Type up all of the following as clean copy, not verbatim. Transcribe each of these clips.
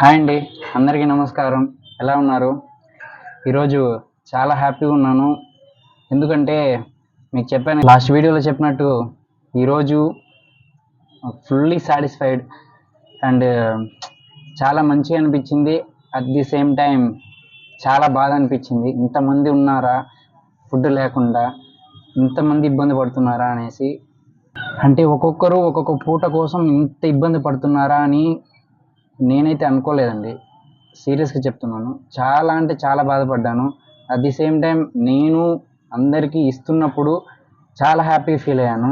Hi అండి, అందరికీ నమస్కారం. ఎలా ఉన్నారు? ఈరోజు చాలా హ్యాపీగా ఉన్నాను. ఎందుకంటే మీకు చెప్పాను, లాస్ట్ వీడియోలో చెప్పినట్టు ఈరోజు ఫుల్లీ సాటిస్ఫైడ్ అండ్ చాలా మంచిగా అనిపించింది. అట్ ది సేమ్ టైం చాలా బాధ అనిపించింది. ఇంతమంది ఉన్నారా ఫుడ్ లేకుండా, ఇంతమంది ఇబ్బంది పడుతున్నారా అనేసి. అంటే ఒక్కొక్కరు ఒక్కొక్క పూట కోసం ఇంత ఇబ్బంది పడుతున్నారా అని నేనైతే అనుకోలేదండి. సీరియస్గా చెప్తున్నాను. చాలా అంటే చాలా బాధపడ్డాను. అట్ ది సేమ్ టైం నేను అందరికీ ఇస్తున్నప్పుడు చాలా హ్యాపీ ఫీల్ అయ్యాను.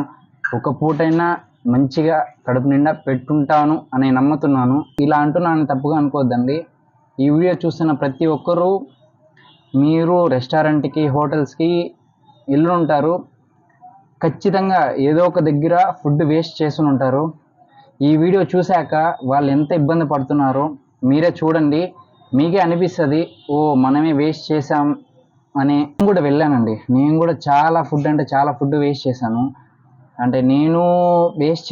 ఒక పూటైనా మంచిగా కడుపు నిండా పెట్టుంటాను అని నమ్ముతున్నాను. ఇలా అంటున్నాను తప్పుగా అనుకోవద్దండి. ఈ వీడియో చూస్తున్న ప్రతి ఒక్కరూ మీరు రెస్టారెంట్కి, హోటల్స్కి ఉంటారు. ఖచ్చితంగా ఏదో ఒక దగ్గర ఫుడ్ వేస్ట్ చేసి ఉంటారు. ఈ వీడియో చూశాక వాళ్ళు ఎంత ఇబ్బంది పడుతున్నారో మీరే చూడండి. మీకే అనిపిస్తుంది, ఓ మనమే వేస్ట్ చేసాం అని. నేను కూడా వెళ్ళానండి. నేను కూడా చాలా ఫుడ్ వేస్ట్ చేశాను. అంటే నేను వేస్ట్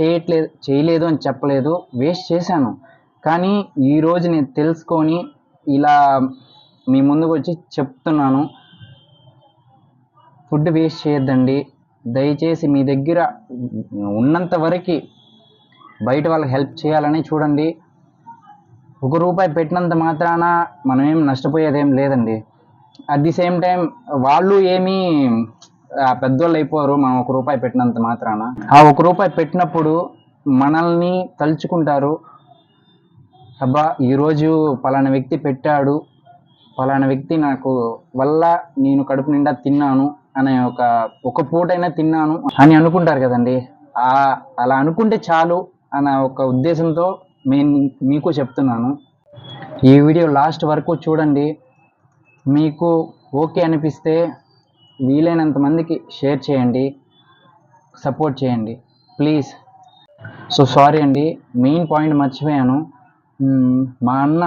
చేయలేదు అని చెప్పలేదు, వేస్ట్ చేశాను. కానీ ఈరోజు నేను తెలుసుకొని ఇలా మీ ముందుకు వచ్చి చెప్తున్నాను, ఫుడ్ వేస్ట్ చేయొద్దండి. దయచేసి మీ దగ్గర ఉన్నంత వరకు బయట వాళ్ళకి హెల్ప్ చేయాలని చూడండి. ₹1 పెట్టినంత మాత్రాన మనమేం నష్టపోయేదేం లేదండి. అట్ ది సేమ్ టైం వాళ్ళు ఏమీ పెద్దోళ్ళు అయిపోరు మనం ₹1 పెట్టినంత మాత్రాన. ఆ ₹1 పెట్టినప్పుడు మనల్ని తలుచుకుంటారు. అబ్బా, ఈరోజు పలానా వ్యక్తి పెట్టాడు, పలానా వ్యక్తి నాకు వల్ల నేను కడుపు నిండా తిన్నాను అనే ఒక పూటైనా తిన్నాను అని అనుకుంటారు కదండి. అలా అనుకుంటే చాలు అన్న ఒక ఉద్దేశంతో మీకు చెప్తున్నాను. ఈ వీడియో లాస్ట్ వరకు చూడండి. మీకు ఓకే అనిపిస్తే వీలైనంత మందికి షేర్ చేయండి, సపోర్ట్ చేయండి ప్లీజ్. సో సారీ అండి, మెయిన్ పాయింట్ మర్చిపోయాను. మా అన్న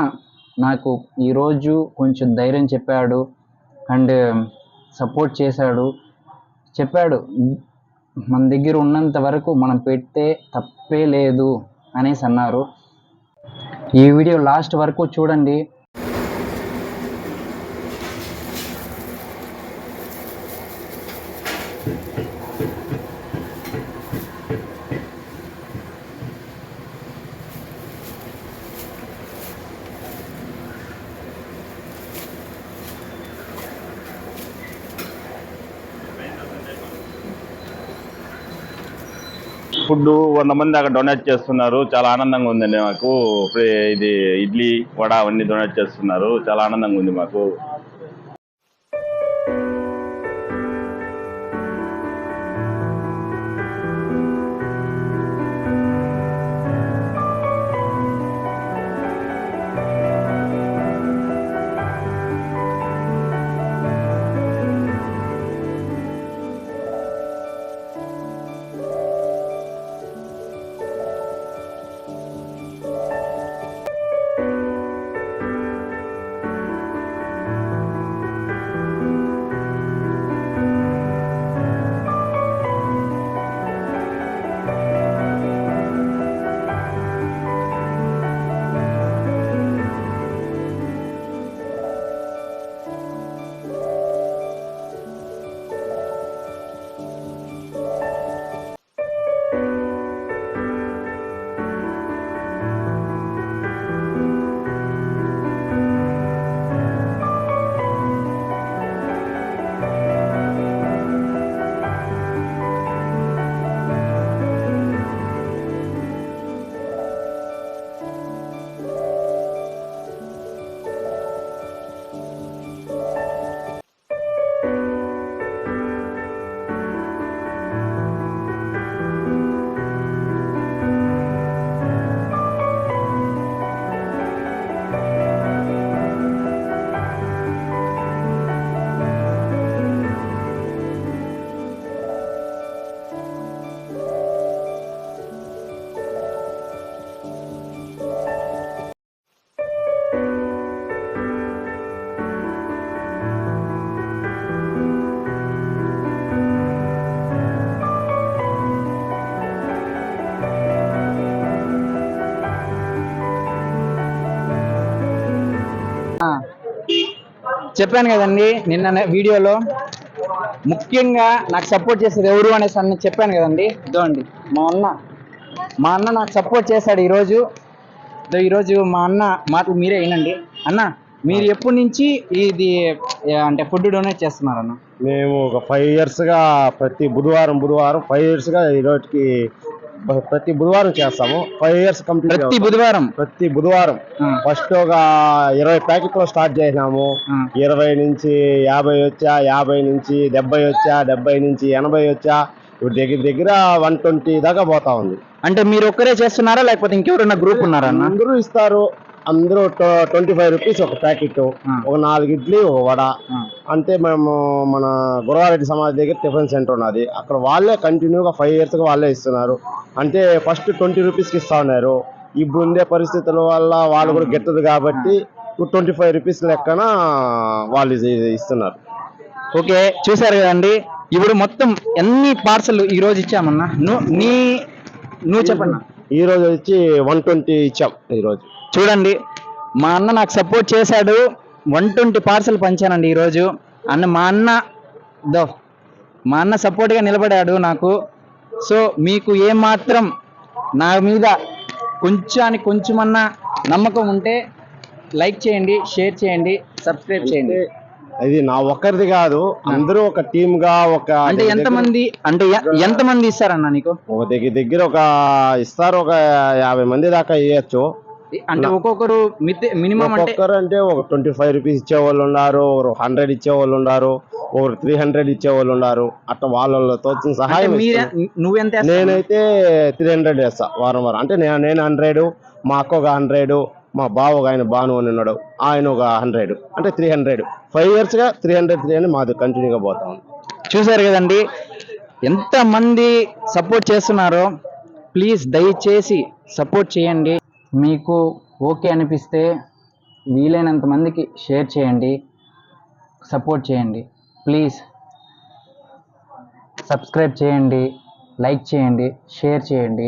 నాకు ఈరోజు కొంచెం ధైర్యం చెప్పాడు అండ్ సపోర్ట్ చేశాడు. చెప్పాడు, మన దగ్గర ఉన్నంత వరకు మనం పెడితే తప్పే లేదు అనేసి అన్నారు. ఈ వీడియో లాస్ట్ వరకు చూడండి. ఫుడ్ 100 మంది దాకా డొనేట్ చేస్తున్నారు. చాలా ఆనందంగా ఉందండి మాకు. ఇది ఇడ్లీ, వడ అవన్నీ డొనేట్ చేస్తున్నారు. చాలా ఆనందంగా ఉంది మాకు. చెప్పాను కదండి నిన్న వీడియోలో, ముఖ్యంగా నాకు సపోర్ట్ చేసేది ఎవరు అనేసి అన్న చెప్పాను కదండి. ఇదోండి మా అన్న నాకు సపోర్ట్ చేశాడు ఈరోజు. ఈరోజు మా అన్న మాటలు మీరే వినండి. అన్న, మీరు ఎప్పటి నుంచి ఇది అంటే ఫుడ్ డొనేట్ చేస్తున్నారన్న? మేము ఒక 5 ఇయర్స్గా ప్రతి బుధవారం 5 ఇయర్స్గా ఈ రోజుకి ప్రతి బుధవారం చేస్తాము. 5 ఇయర్స్ కంప్లీట్. ప్రతి బుధవారం ఫస్ట్ ఒక 20 ప్యాకెట్లు స్టార్ట్ చేసినాము. 20 నుంచి 50 వచ్చా, 50 నుంచి 70 వచ్చా, 70 నుంచి 80 వచ్చా, ఇప్పుడు దగ్గర 120 దాకా పోతా ఉంది. అంటే మీరు ఒక్కరే చేస్తున్నారా లేకపోతే ఇంకెవరైనా గ్రూప్ ఉన్నారా? అందరూ ఇస్తారు. అందరూ 25 రూపీస్ ఒక ప్యాకెట్, ఒక 4 ఇడ్లీ, ఒక వడ. అంటే మేము మన గురవారెడ్డి సమాజ్ దగ్గర టిఫిన్ సెంటర్ ఉన్నది, అక్కడ వాళ్ళే కంటిన్యూగా 5 ఇయర్స్గా వాళ్ళే ఇస్తున్నారు. అంటే ఫస్ట్ 20 రూపీస్కి ఇస్తా ఉన్నారు. ఇప్పుడు ఉండే పరిస్థితుల వల్ల వాళ్ళు కూడా గెట్టదు కాబట్టి 25 రూపీస్ లెక్కన వాళ్ళు ఇస్తున్నారు. ఓకే, చూసారు కదండి. ఇప్పుడు మొత్తం ఎన్ని పార్సల్ ఈ రోజు ఇచ్చామన్నా? నువ్వు చెప్పన్నా. ఈ రోజు వచ్చి 120 ఇచ్చాం ఈ రోజు. చూడండి, మా అన్న నాకు సపోర్ట్ చేశాడు. 120 పార్సల్ పంచానండి ఈరోజు. మా అన్న సపోర్ట్గా నిలబడాడు నాకు. సో మీకు ఏమాత్రం నా మీద కొంచెమన్నా నమ్మకం ఉంటే లైక్ చేయండి, షేర్ చేయండి, సబ్స్క్రైబ్ చేయండి. అది నా ఒక్కరిది కాదు, అందరూ ఒక టీమ్ గా ఒక అంటే ఎంతమంది ఇస్తారన్న నీకు? ఒక దగ్గర ఒక ఇస్తారు, ఒక 50 మంది దాకా ఇవ్వచ్చు. అంటే ఒక్కొక్కరు మినిమం అంటే ఒక 25 రూపీస్ ఇచ్చే వాళ్ళు ఉన్నారు, ఒకరు 100 ఇచ్చే వాళ్ళు ఉన్నారు, ఒకరు 300 ఇచ్చే వాళ్ళు ఉన్నారు. అట్లా వాళ్ళతో సహాయం. నువ్వెంత? నేనైతే 300 వేస్తా వారం. అంటే నేను 100, మా అక్క ఒక 100, మా బావ ఒక ఆయన బాను అని ఉన్నాడు, ఆయన ఒక 100, అంటే 300. 5 ఇయర్స్గా 300 మాది కంటిన్యూగా పోతా ఉంది. చూసారు కదండి ఎంత మంది సపోర్ట్ చేస్తున్నారో. ప్లీజ్ దయచేసి సపోర్ట్ చేయండి. మీకు ఓకే అనిపిస్తే వీలైనంత మందికి షేర్ చేయండి, సపోర్ట్ చేయండి. ప్లీజ్ సబ్స్క్రైబ్ చేయండి, లైక్ చేయండి, షేర్ చేయండి.